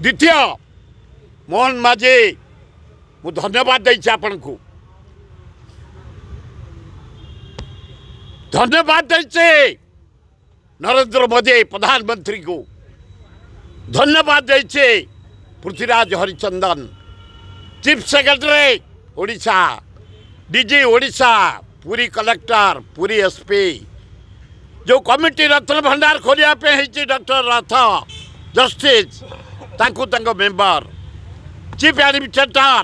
द्वितीय मोहन माझी मु धन्यवाद देछि आपण को धन्यवाद देछि नरेंद्र मोदी प्रधानमंत्री को धन्यवाद देछि Prithviraj Harichandan chief secretary Odisha DG Odisha Puri collector पूरी एसपी जो कमिटी रत्न भंडार खोलिया पे है डॉक्टर रथ जस्टिस तांकु तांको मेंबर चीफ एडमिनिस्ट्रेटर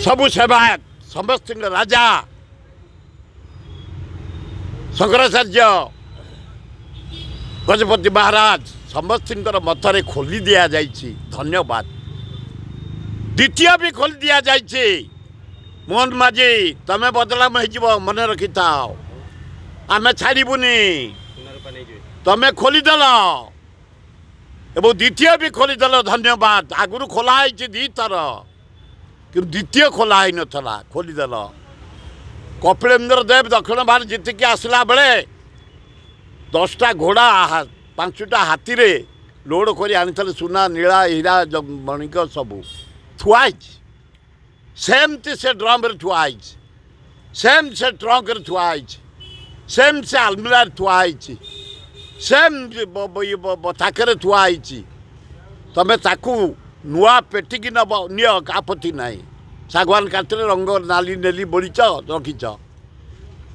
सबु सेवायत समस्त राजा शंकराचार्य गजपति महाराज समस्त मतरे खोली दिया जाइछि धन्यवाद। द्वितीय भी खोली दिया जाइछि मोहन माझी तमें बदलाम हो मन रखी था आमे छाड़बुनि तमें खोलीदेल एवं द्वितीय भी खोलीदेल धन्यवाद। आगुरी खोलाई दी थर कि द्वितीय खोला ही नाला खोलीदेल कपिलेन्द्र देव दक्षिण भारत जीतिकी आसला बेले 10टा घोड़ा 5टा हाथी रे लोड कर आनी सुना नीला हीरा मणिक सबू थुआई सेमती से ड्रम थुआई सेम से ट्रंक थुआई सेम से आलमिरा थुआई सेम थाके थुआई तमें ताकू नुआ पेटिकी नब नि आपत्ति ना सागवान काठरे रंग नाली नेली बोलीच रखीच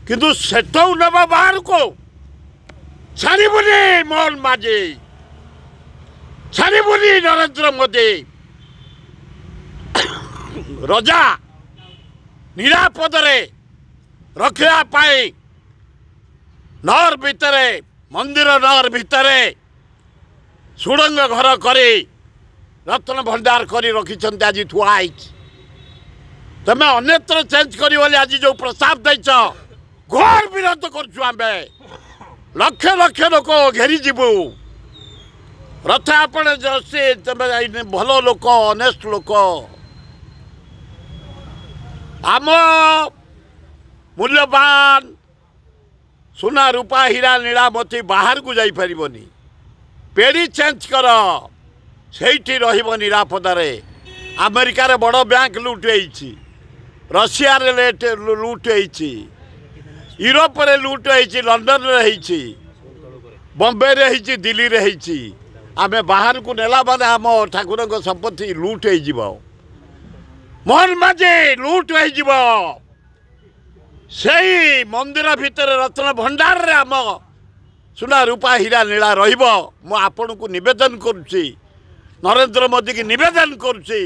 किंतु सेठू नब बाहर को छाड़बुनि मोहन माझी छाड़बुनि नरेंद्र मोदी रजा निरापद रखापी नहर भितर मंदिर नहर भितर सुड़ंग घर करी रत्न भंडार करी रखिंट आज थुआई तमें अन्यत्र चेंज करी आज जो प्रस्ताव देच घोर विरोध कर लक्ष लक्ष लोक घेरी जीवु रथ आपण भल लोक अनेस्ट लोक आम मूल्यवान सुना रूपा हीरा नीला मोती बाहर को जाई परिबनी पेड़ी चेंज कर सेठी रहिबो निरापदार अमेरिका रे बड़ बैंक लुट होईछि रशिया रे लेट लुट होईछि यूरोप रे लुट होईछि लंडन रे होईछि बॉम्बे रे होईछि दिल्ली रे होईछि आमे बाहर को नेला माने आम ठाकुर को संपत्ति लुट होई जिवो मोहन माझी लुट होई जिवो सही मंदिर भितर रत्न भंडार रे आम सुना रूपा हीरा नीला रहिबो मु आपन को निवेदन करुछि नरेंद्र मोदी की निवेदन करुछि